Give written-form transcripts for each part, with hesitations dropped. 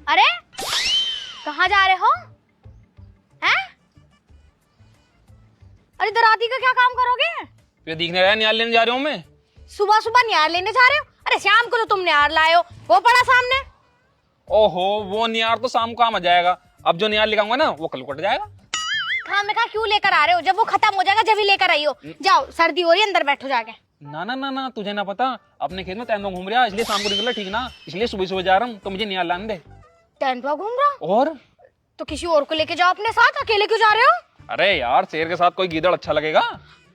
अरे कहाँ जा रहे हो? हैं? अरे दराती का क्या काम करोगे? ये दिखने रहा है निहाल लेने जा रहा हूँ मैं। सुबह सुबह निहार लेने जा रहे हो? अरे शाम को तो तुम निहार लाए हो, वो पड़ा सामने। ओहो, वो निहार तो शाम को काम आ जाएगा। अब जो निहार लेकर ना वो कल कट जाएगा। खाम में क्यों लेकर आ रहे हो? जब वो खत्म हो जाएगा जब ही लेकर आई हो। जाओ, सर्दी हो रही है, अंदर बैठो जाके। ना ना ना ना, तुझे ना पता, अपने खेत में तैनवा घूम रहा, इसलिए शाम को निकला, ठीक ना? इसलिए सुबह सुबह जा रहा हूँ, तो मुझे निहार लाने दे। टेंटवा घूम रहा? और तो किसी और को लेके जाओ अपने साथ, अकेले क्यों जा रहे हो? अरे यार, शेर के साथ कोई गीदड़ अच्छा लगेगा?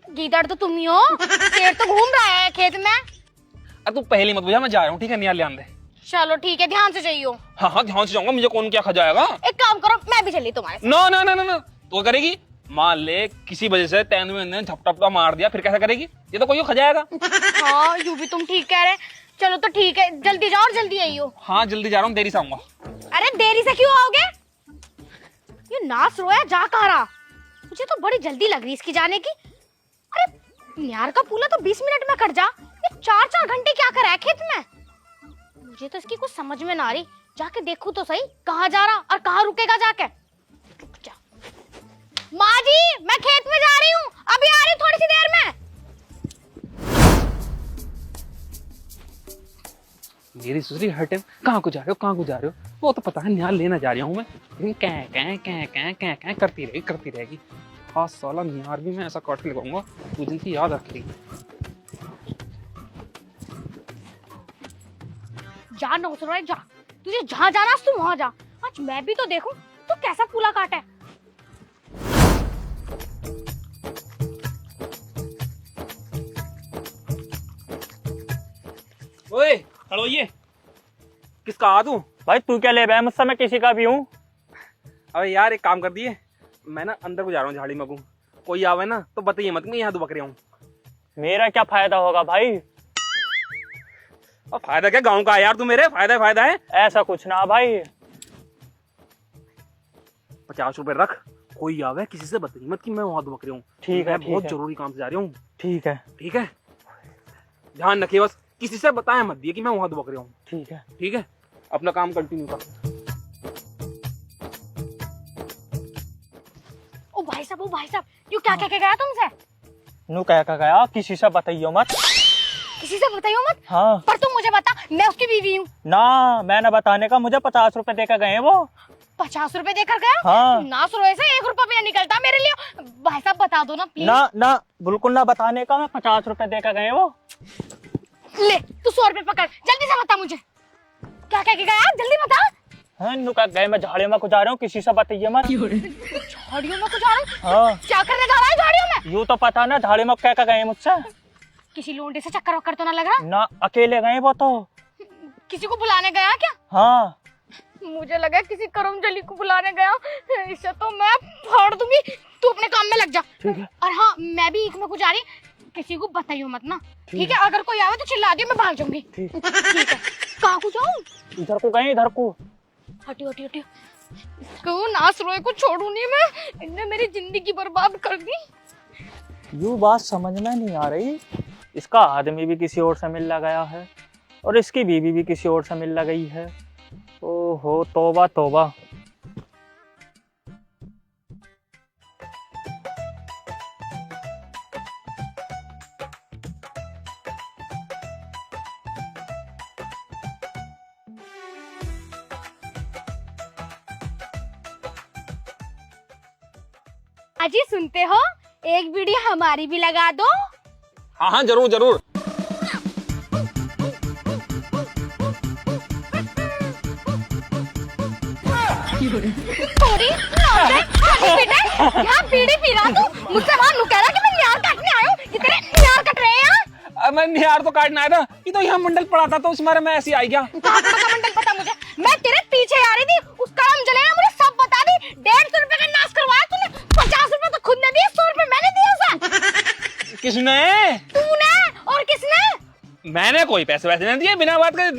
गीदड़ तो तुम ही हो, शेर तो घूम रहा है खेत में। अरे तू पहले मत बुझा, मैं जा रहा हूँ, ठीक है? निहार ले आने दे। चलो ठीक है, ध्यान से जाइयो। हाँ हाँ, ध्यान से जाऊंगा, मुझे कौन क्या खा जाएगा। एक काम करो, मैं भी चली तुम्हारे साथ। No no no no no, तो करेगी? मान ले किसी वजह से तेंदुए ने झपटा मार दिया, फिर कैसा करेगी? ये तो कोई खा जाएगा। हाँ, यूं भी तुम ठीक कह रहे। चलो तो ठीक है, जल्दी जाओ और जल्दी आइयो। हाँ जल्दी जा रहा हूँ, देरी से आऊंगा। अरे देरी से क्यों आओगे? ये नाच रोया जा कहाँ रहा? मुझे तो बड़ी जल्दी लग रही इसकी जाने की। अरे निहार का पूला तो 20 मिनट में कट जा, ये 4-4 घंटे क्या कर रहा है खेत में? मुझे तो इसकी कुछ समझ में ना आ रही। जाके देखूं तो सही कहाँ जा रहा और कहाँ रुकेगा जाके। रुक जा। माँ जी, मैं खेत में जा रही हूँ, अभी आ रही थोड़ी सी देर में। मेरी सुसरी हटे, कहाँ को जा रहे हो, कहाँ को जा रहे हो? वो तो पता है, निहार लेना जा रहा हूँ मैं, लेकिन क्या करती रहेगी। हाँ साला, निहार भी मैं ऐसा काट के लगाऊंगा, तू दिन की याद रखेगी। जा नौसराय जा, तुझे जहाँ जाना तू वहाँ जा। आज मैं भी तो देखूं तू कैसा पूला काटा है। ओए खड़ो, ये किसका आ तू? भाई तू क्या ले रहा है मुझसे? मैं किसी का भी हूँ। अबे यार, एक काम कर दिए, मैं ना अंदर को जा रहा हूँ झाड़ी में को, कोई आवे ना तो बताइए मत, मैं यहाँ 2 बकरे हूँ। मेरा क्या फायदा होगा भाई? और फायदा क्या, गाँव का है यार तू मेरे, फायदा है। ऐसा कुछ ना भाई। 50 रुपए रख, कोई आवे किसी से बताइए मत कि मैं वहाँ 2 बकरे हूँ। ठीक है, बहुत जरूरी काम से जा रही हूँ। ठीक है, ठीक है, ध्यान रखिए, बस किसी से बताया मत दिए कि मैं वहाँ 2 बकरे हूँ। ठीक है। ठीक है, अपना काम कंटिन्यू कर। ओ भाई साहब, यू क्या कह के गया तुमसे? नू कह के गया किसी से बताइयो मत। किसी से बताइयो मत? हाँ। पर तुम मुझे बता, मैं उसकी बीवी हूँ। ना, मैंने बताने का, मुझे 50 रुपए देकर गए वो। 50 रुपए देकर गया? हाँ। ना सुरोए से 1 रुपया भी नहीं निकलता मेरे लिए। भाई साहब बता दो ना प्लीज। ना बिल्कुल ना बताने का, मैं 50 रुपए देकर गए वो। ले तू 100 रुपए पकड़, जल्दी से बता मुझे क्या कह के गया, जल्दी बता। हाँ, नू कह गए मैं झाड़ियों में जा रहा हूँ, किसी से बताइए मत। झाड़ियों में कुछ आ रहा? हाँ। क्या करने जा रहा है झाड़ियों में? यूँ तो पता ना, झाड़ी में कह के गए मुझसे। किसी लोंडे से चक्कर वक्कर तो ना लग रहा? ना, अकेले गए वो तो। किसी को बुलाने गया क्या? हाँ। मुझे लगा किसी करमजली को बुलाने गया। इसे तो मैं फाड़ दूंगी, तू अपने काम में लग जा। ठीक है। और हाँ, मैं भी एक में कुछ आ रही, किसी को बताइयो मत ना, ठीक है? अगर कोई आवे तो चिल्ला दियो, मैं भाग जाऊंगी। ठीक है। कहाँ को जाऊँ? इधर को गए, इधर को। हटियो। इसको नास रोए को छोड़ू नहीं मैं, इनने मेरी जिंदगी बर्बाद कर दी। यू बात समझ में नहीं आ रही, इसका आदमी भी किसी और से मिलने गया है और इसकी बीवी भी किसी और से मिलने गई है। ओहो, तौबा तौबा। अजी सुनते हो, एक बीड़ी हमारी भी लगा दो। हाँ जरूर। थोड़ी यहाँ बीड़ी पी रहा तू, मुझसे वहाँ नु कह रहा कि मैं निहार काटने आया हूँ, ये तेरे निहार कट रहे हैं यहाँ। मैं निहार तो काटना आया था, ये तो यहाँ मंडल पड़ा था तो उस मारे मैं ऐसे ही आ गया। मंडल पता मुझे, मैं तेरे पीछे आ रही थी, उसका नाम जलेना मुझे सब बता दी। 150 रुपए का नाश करवाया तूने, 50 रुपए तो खुद ने दिए, 100 रुपए मैंने दिए उसे। किसने? तूने। और किसने? मैंने कोई पैसे वैसे नहीं दिए, बिना बात के।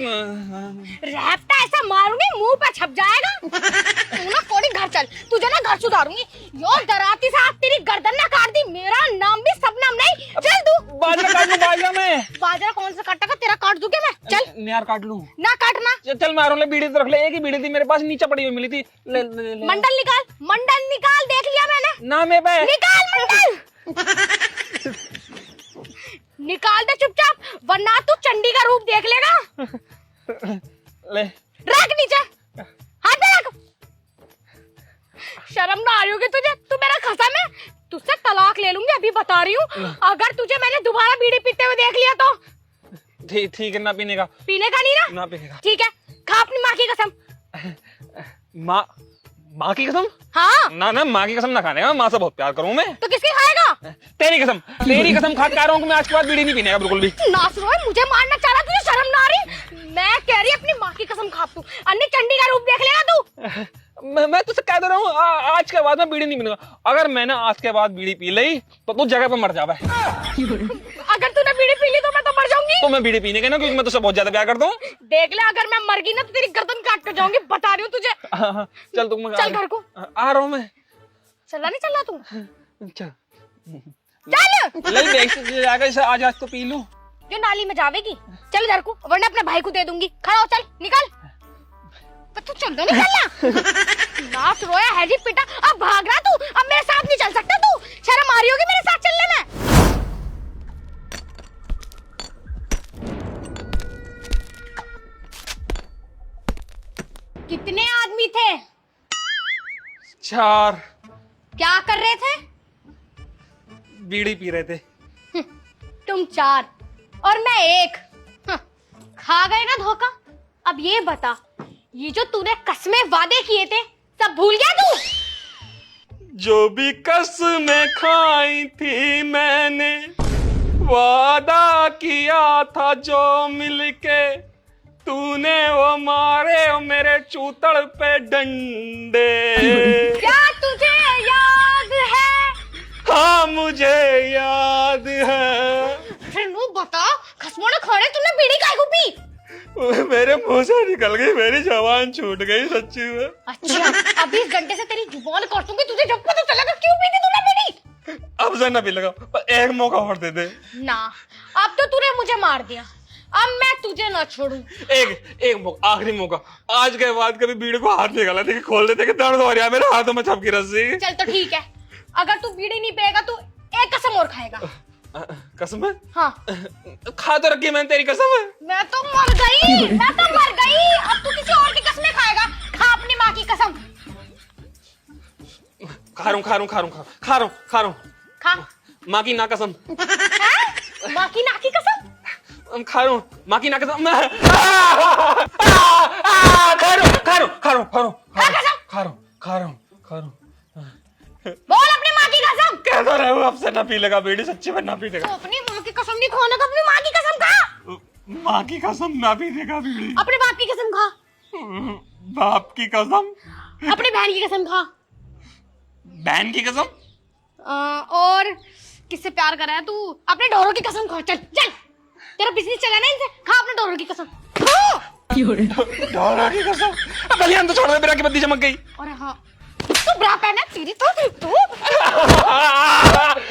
रैप्टा ऐसा मारूंगी मुंह पे छप जाएगा। तू ना कोड़ी घर चल, तुझे ना घर सुधारूंगी। यो डराती से आज तेरी गर्दन ना काट दी, मेरा नाम भी सबनाम नहीं। चल तू। बाजरा काट दूं, बाजरा में। बाजरा कौन सा काटेगा, तेरा काट दूं क्या मैं? चल यार काट लूं? ना काटना। चल मारो ले, बीड़ी तो रख ले, एक ही बीड़ी थी मेरे पास, नीचे पड़ी हुई मिली थी। ले, ले, ले। मंडल निकाल, मंडल निकाल, देख लिया मैंने। ना मैं पे निकाल मंडल। निकाल दे चुपचाप, वरना तू चंडी का रूप देख लेगा। ले। रख नीचे, हाथ पे रख। शर्म ना आ रही होगी तुझे? तू मेरा कसम है, तुझसे तलाक ले लूंगी, अभी बता रही हूँ। अगर तुझे मैंने दोबारा बीड़ी पीते हुए देख लिया तो। ठीक है, ना पीने का। पीने का नहीं ना? ना पीने का। ठीक है, खा अपनी माँ की कसम। माँ की कसम? हाँ। ना माँ की कसम ना खाने का, माँ से बहुत प्यार करूँ मैं। तो किसकी खाएगा? तेरी कसम खा के आ रहा हूँ मैं आज के बाद बीड़ी नहीं पीने का बिल्कुल भी। नासरो है, मुझे मारना चाह रहा, तुझे शर्म ना आ रही? मैं कह रही अपनी माँ की कसम खा, तू अन्य चंडी का रूप देख लेगा तू। मैं तुझसे कह दे रहा हूँ, आज के बाद मैं बीड़ी नहीं पीऊंगा। अगर मैंने आज के बाद बीड़ी पी ली तो तू जगह पे मर जावे। अगर तूने बीड़ी पी ली तो मैं तो मर जाऊंगी। तो मैं बीड़ी पीने के ना, क्योंकि मैं तुझसे बहुत ज्यादा प्यार करता हूँ। देख ले, अगर मैं मर गई ना तो तेरी गर्दन काट के जाऊंगी, बता रही हूँ तुझे। चल तुम चल घर को। आ रहा हूँ मैं। चला नहीं चला तू? चल चल। आज तो पी लूं। जो नाली में जावेगी, चल घर को, वरना अपने भाई को दे दूंगी। खड़ा हो, चल निकल। तो तू चल दो, निकलना। नाच रोया है जी पिटा, अब भाग रहा तू, अब मेरे साथ नहीं चल सकता तू। शर्म आ रही होगी मेरे साथ चलने में। कितने आदमी थे? 4। क्या कर रहे थे? बीड़ी पी रहे थे। तुम 4 और मैं 1। खा गए ना धोखा। अब ये बता, ये जो तूने कसमें वादे किए थे सब भूल गया तू? जो भी कसमें खाई थी मैंने, वादा किया था जो मिलके, तूने वो मारे वो मेरे चूतड़ पे डंडे। क्या तुझे याद है? हाँ मुझे याद है। फिर नू बता, खसमों ने खाने तूने बीड़ी काहे को पी? मेरे मुंह से निकल गई, मेरी जबान छूट गई सच्ची में। अच्छा, अब 20 घंटे से तेरी जुबान काटूंगी, तुझे जब पता चलेगा क्यों पीती तूने बीड़ी। अब से ना पी लगा, पर एक मौका और दे दे ना। अब तो तूने मुझे मार दिया, अब मैं तुझे ना छोड़ू। एक मौका, आखिरी मौका। आज के बाद कभी बीड़ी को हाथ निकाला देखिए, खोल देते कि दर्द हो रहा है मेरे हाथों में छपकी रस्सी। चल तो ठीक है, अगर तू बीड़ी नहीं पिएगा तो एक कसम और खाएगा। कसम है? हाँ। खा तो रखी मैंने तेरी कसम है। मैं तो मर गई, मैं तो मर गई। अब तू किसी और की कसमें खाएगा। खा अपनी माँ की कसम। खा रहा हूँ। खा। माँ की ना कसम। हैं? माँ की ना की कसम? खा रहा हूँ, माँ की ना कसम। खा रहा हूँ। बोल अपनी माँ की कसम। कह तो रहा हूँ, अब से ना पी लेगा बीड़ी, सच्ची में ना पी लेगा। तो अपनी माँ की कसम नहीं खाने का, अपनी माँ की कसम खा। माँ की कसम ना पी लेगा बीड़ी। अपने बाप की कसम खा। बाप की कसम। अपनी बहन की कसम खा। बहन की कसम। और किससे प्यार कर रहा है तू? अपने ढोरों की कसम खा। चल चल, तेरा बिजनेस चला ना इनसे। खा अपने ढोरों की कसम। ढोरों की कसम। बलियान तो छोड़ दे, मेरा की बत्ती चमक गई। अरे हाँ, तू ब्रा पहना तेरी तो तू।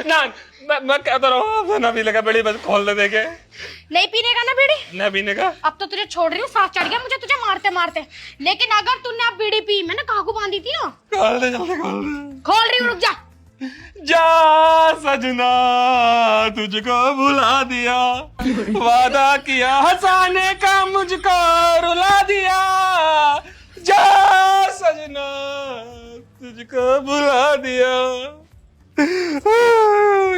ना मैं कहता रहा ना पी लेगा बीड़ी, बस खोल दे देके। नहीं पीने का ना बीड़ी? ना पीने का। अब तो तुझे छोड़ रही हूँ, सांस चढ़ गया मुझे तुझे मारते मारते। लेकिन अगर तूने अब बीड़ी पी, मैंने काकू बांधी थी ना। खोल दे जल्दी, खोल दे। खोल रही हूँ, रुक जा। जा सजना तुझको भुला दिया, वादा किया हंसाने का मुझको रुला दिया। जा सजना तुझको भुला दिया।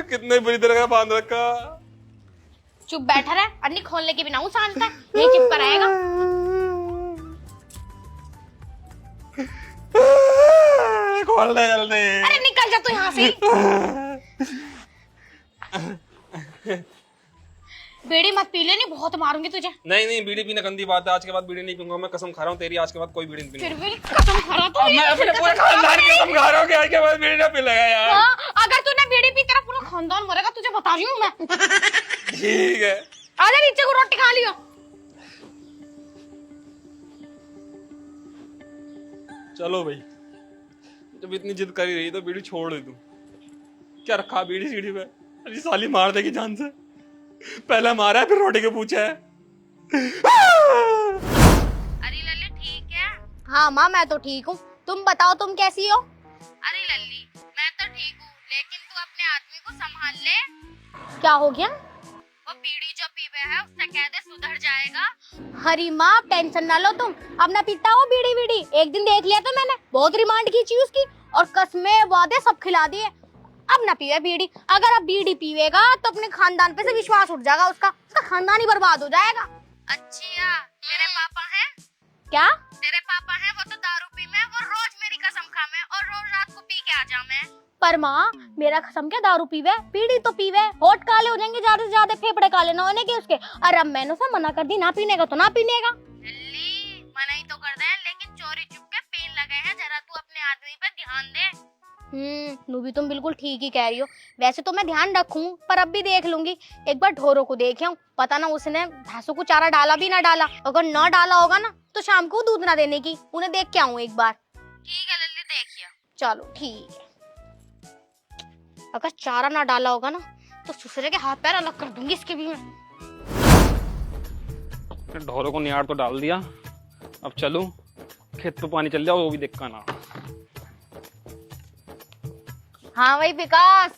कितने बुरी तरह का बांध रखा। चुप बैठा रहा, अन्नी खोलने की बिना हूँ शांत है, नहीं चिप कर आएगा। खोल दे जल्दी। अरे निकल जा तू यहाँ से। बीड़ी मत पी ले, नहीं बहुत मारूंगी तुझे। नहीं बीड़ी पीना गंदी बात है, आज के बाद बीड़ी नहीं पीऊंगा मैं, कसम खा रहा हूँ तेरी, आज के बाद कोई बीड़ी नहीं पीऊंगा। फिर भी कसम खा रहा तू। मैं अपने पूरे खानदान की कसम खा रहा हूँ कि आज के बाद बीड़ी ना पिलेगा यार। हाँ, अगर तूने बीड़ी पी तेरा पूरा खानदान मरेगा, तुझे बता रही हूँ मैं। ठीक है, आजा नीचे को, रोटी खा लियो। चलो भाई, जब इतनी जिद करी रही तो बीड़ी छोड़ दे तू। क्या रखा बीड़ी सीढ़ी पे? अरे साली मार देगी जान से। पहले मारा है फिर रोटी के पूछा है। हाँ माँ मैं तो ठीक हूँ, तुम बताओ तुम कैसी हो? अरे लल्ली मैं तो ठीक हूँ, लेकिन तू अपने आदमी को संभाल ले। क्या हो गया? वो बीड़ी जो पीवे है उससे कह दे सुधर जाएगा। हरी माँ टेंशन ना लो तुम, अब ना पीता हो बीड़ी बीड़ी। एक दिन देख लिया था मैंने, बहुत रिमांड खींची उसकी और कसमें वादे सब खिला दिए। अब ना पीवे बीड़ी, अगर अब बीड़ी पीवेगा तो अपने खानदान पे से विश्वास उठ जाएगा उसका खानदान ही बर्बाद हो जाएगा। अच्छा तेरे पापा हैं? क्या तेरे पापा हैं? वो तो दारू पी में, वो रोज मेरी कसम खा में और रोज रात को पी के आ जा मैं। पर माँ मेरा कसम क्या दारू पीवे, बीड़ी तो पीवे, होठ काले हो जाएंगे ज्यादा से ज्यादा, फेफड़े काले ना होने के उसके। और अब मैंने उसे मना कर दी ना पीने का तो ना पीने का। मना ही तो कर दे, लेकिन चोरी चुप के पीन लगे हैं, जरा तू अपने आदमी पे ध्यान दे। नू भी तुम बिल्कुल ठीक ही कह रही हो। वैसे तो मैं ध्यान रखूं, पर अब भी देख लूंगी। एक बार ढोरों को देख आऊं, पता ना उसने भैंसों को चारा डाला भी ना डाला। अगर ना डाला होगा ना तो शाम को दूध ना देने की, उन्हें देख के आऊं एक बार। ठीक है लल्ली देखिए। चलो ठीक है। अगर चारा ना डाला होगा ना तो ससुरे के हाथ पैर अलग कर दूंगी इसके भी मैं। ढोरों को निहार तो डाल दिया, अब चलूं खेत पे पानी चल जाओ, वो भी देखा ना। हाँ भाई विकास।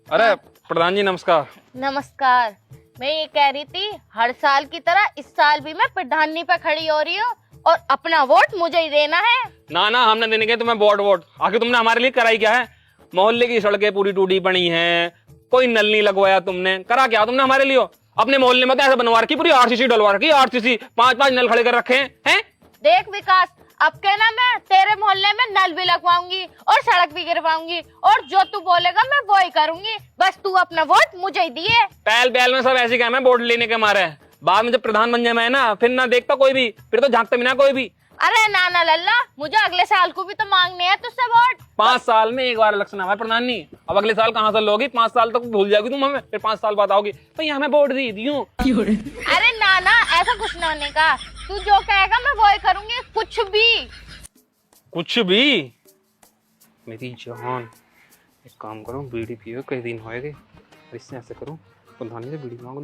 अरे प्रधान जी नमस्कार। नमस्कार। मैं ये कह रही थी हर साल की तरह इस साल भी मैं प्रधानी पे खड़ी हो रही हूँ और अपना वोट मुझे ही देना है। ना हमने देने के तुम्हें वोट आखिर तुमने हमारे लिए कराई क्या है? मोहल्ले की सड़कें पूरी टूटी पड़ी हैं, कोई नल नहीं लगवाया तुमने, करा क्या तुमने हमारे लिए? अपने मोहल्ले में तो ऐसा बनवा रखी, पूरी आरसीसी डलवा रखी, आरसीसी 5-5 नल खड़े कर रखे हैं। देख विकास अब कहना मैं तेरे मोहल्ले में नल भी लगवाऊंगी और सड़क भी गिरवाऊंगी और जो तू बोलेगा मैं वो ही करूंगी, बस तू अपना वोट मुझे ही दिए। पहल में सब ऐसे क्या है वोट लेने के मारे, बाद में जब प्रधान बन जाए मैं ना फिर ना देखता कोई भी, फिर तो झांकता भी ना कोई भी। अरे ना लल्ला, मुझे अगले साल को भी तो मांगने हैं तुझसे वोट। 5 साल में एक बार इलेक्शन हमारे प्रधान नहीं, अब अगले साल कहाँ से लोगी? 5 साल तक भूल जाओगी तुम हमें, फिर 5 साल बाद आओगी तो ये हमें वोट दी दियो। अरे ना ऐसा कुछ ना होने का, तू जो कहेगा मैं वो ही करूंगी, कुछ भी। मेरी जान एक काम करो, बीड़ी पियो, कई दिन होएगे, इससे ऐसे करो प्रधान से बीड़ी मांगो,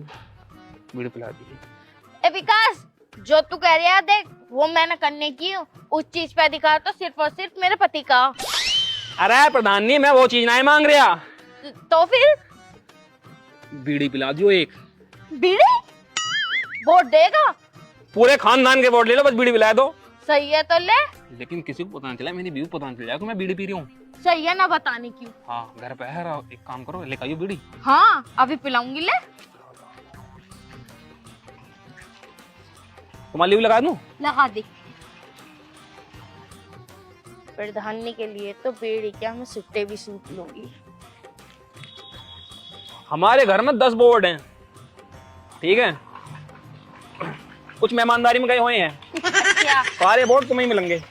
बीड़ी पिला दी। विकास जो तू कह रहा है देख वो मैंने करने की हूँ, उस चीज पे अधिकार तो सिर्फ और सिर्फ मेरे पति का। अरे प्रधान जी मैं वो चीज नहीं मांग रहा। तो फिर बीड़ी पिला दियो एक। बीड़ी? वोट देगा? पूरे खानदान के वोट ले लो, बस बीड़ी पिला दो। सही है तो ले, लेकिन किसी को पता नहीं चला, मेरी बीवी को पता नहीं चल जाए कि मैं बीड़ी पी रही हूँ। सही है ना बताने क्यों। हाँ घर पे है, एक काम करो लेकर आइयो बीड़ी। हाँ अभी पिलाऊंगी, ले तुम्हारे लिए लगा दूं? लगा दे। प्रधानी के लिए तो बीड़ी क्या मैं सुट्टे भी सूट लूंगी। हमारे घर में 10 बोर्ड हैं, ठीक है, कुछ मेहमानदारी में गए हुए हैं। क्या? सारे बोर्ड तुम्हें ही मिलेंगे।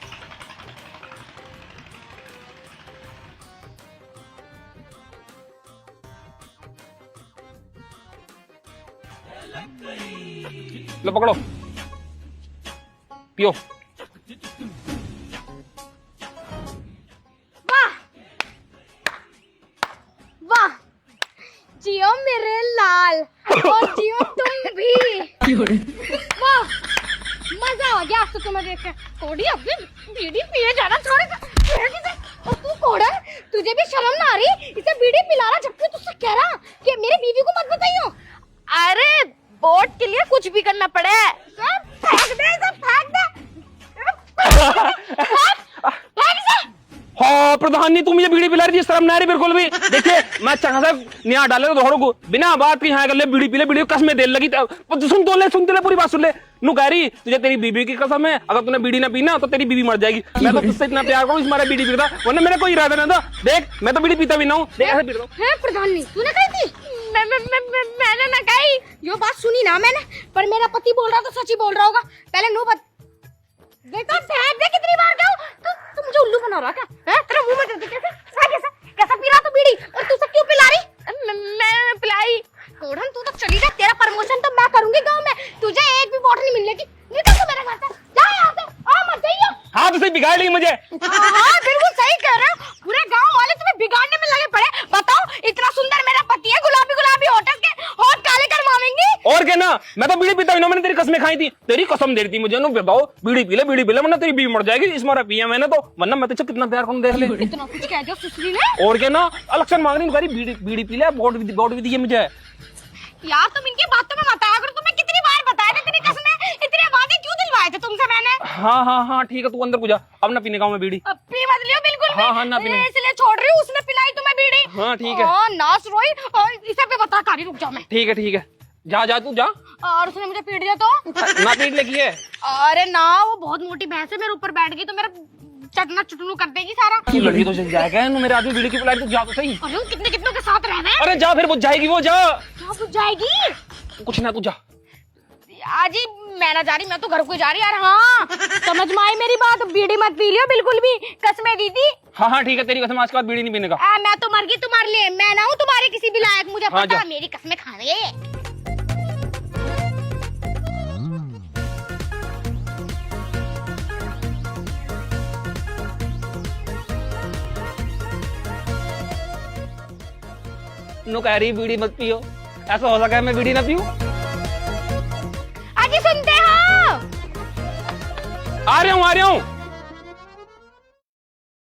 लो पकड़ो पियो। वाह जियो मेरे लाल और जियो तुम भी। वाह मजा आ गया तो तुम्हें देख के। कोड़ी अभी बीड़ी पिए जाना छोड़ेगा और तू कोड़ा, तुझे भी शर्म ना आ रही इसे बीड़ी पिला रहा जबकि तुझसे कह रहा कि मेरी बीवी को मत बताइयो। अरे वोट के लिए कुछ भी करना पड़े। फेंक दे इसे, फेंक दे। हाँ प्रधान जी तुम ये बीड़ी पिला रही, शर्म नहीं आ रही बिल्कुल भी। देखिए मैं चंगा सा निहार डाले तो दोनों को बिना बात के यहाँ कर ले बीड़ी पी ले, बीड़ी कसम में देर लगी। सुनते ले पूरी बात सुन ले। नू कह रही तुझे तेरी बीवी की कसम है, अगर तूने बीड़ी ना पीना तो तेरी बीवी मर जाएगी। मैं तो तुझसे इतना प्यार करूँ इसमारा बीड़ी पीता, वरना मेरा कोई इरादा नहीं था। देख मैं तो बीड़ी पीता भी ना हूँ, देख ऐसे पीता हूँ। प्रधान जी तूने कही थी? मैंने ना कही, यो बात सुनी ना मैंने, पर मेरा पति बोल रहा तो सच ही बोल रहा होगा। पहले नू देखो देख कितनी बार कहूं तू मुझे उल्लू बना रहा क्या है? तेरे मुंह में दे कैसा पी रहा तू बीड़ी और तू सब क्यों पिला रही? मैं पिलाई। कोढ़न तू तो चली जा, तेरा प्रमोशन तो मैं करूंगी गांव में, तुझे एक भी वोट नहीं मिलेगी। निकल तू मेरे घर से, जा यहां से, आ मत जाइयो। हाँ तो सही बिगाड़ ली मुझे। हाँ बिल्कुल सही कह रहे हो, पूरे गांव वाले तुम्हें बिगाड़ने में लगे पड़े। बताओ इतना सुंदर मेरा पति है, गुलाबी होठों के होठ काले करवावेंगी और क्या ना, मैं तो बीड़ी पीता हूँ ना, मैंने तेरी कसमें खाई थी, तेरी कसम दे रही थी मुझे, बताओ बीड़ी पी ले वरना तेरी बीवी मर जाएगी, इस मारा पिया मैंने तो, वरना मैं तुझे कितना प्यार करूँ देख ले। इतना कुछ कह दिया सुसरी ने। और क्या ना, इलेक्शन मांग रही बीड़ी बीड़ी पी ले, वोट भी दिए मुझे। यार तुम इनकी बातों में मत आया करो, तुम्हें कितनी बार बताया था, तेरी कसम है, इतने वादे क्यों दिलवाए थे तुमसे मैंने। हाँ ठीक है, तू अंदर को जा, अब ना पीने का मैं बीड़ी। अब पी मत लियो बिल्कुल भी। हाँ ना पीने, इसलिए छोड़ रही हूँ, उसने पिलाई तुम्हें बीड़ी। हाँ ठीक है। नास रोई, इसे भी बता कारी, रुक जाओ मैं। ठीक है, जा तू जा। और उसने मुझे पीट दिया तो ना पीट लगी है। अरे ना, वो बहुत मोटी भैंस है, मेरे ऊपर बैठ गई तो मेरा चटना चुटनू कर देगी सारा। तू लड़की तो चल जाएगा, मेरे आदमी बीड़ी की पिलाई, तू जा तो सही। अरे वो कितने कितनों के साथ रह रहे। अरे जा फिर बुझ जाएगी वो, जा। क्या बुझ जाएगी? कुछ ना, तू जा। आज ही मैं ना जा रही, मैं तो घर को जा रही यार। हाँ समझ में आई मेरी बात, बीड़ी मत पी लियो बिल्कुल भी, कसमें दी थी। हाँ ठीक है, तेरी कसम आज के बाद बीड़ी नहीं पीने का। मैं तो मर गई तुम्हारे लिए, मैं ना हूँ तुम्हारे किसी भी लायक, मुझे हाँ, पता जा। है, मेरी कसमें खाने। नो कह रही बीड़ी मत पियो, ऐसा हो सका है मैं बीड़ी ना पीऊं? अजी सुनते हो? आ रहा हूँ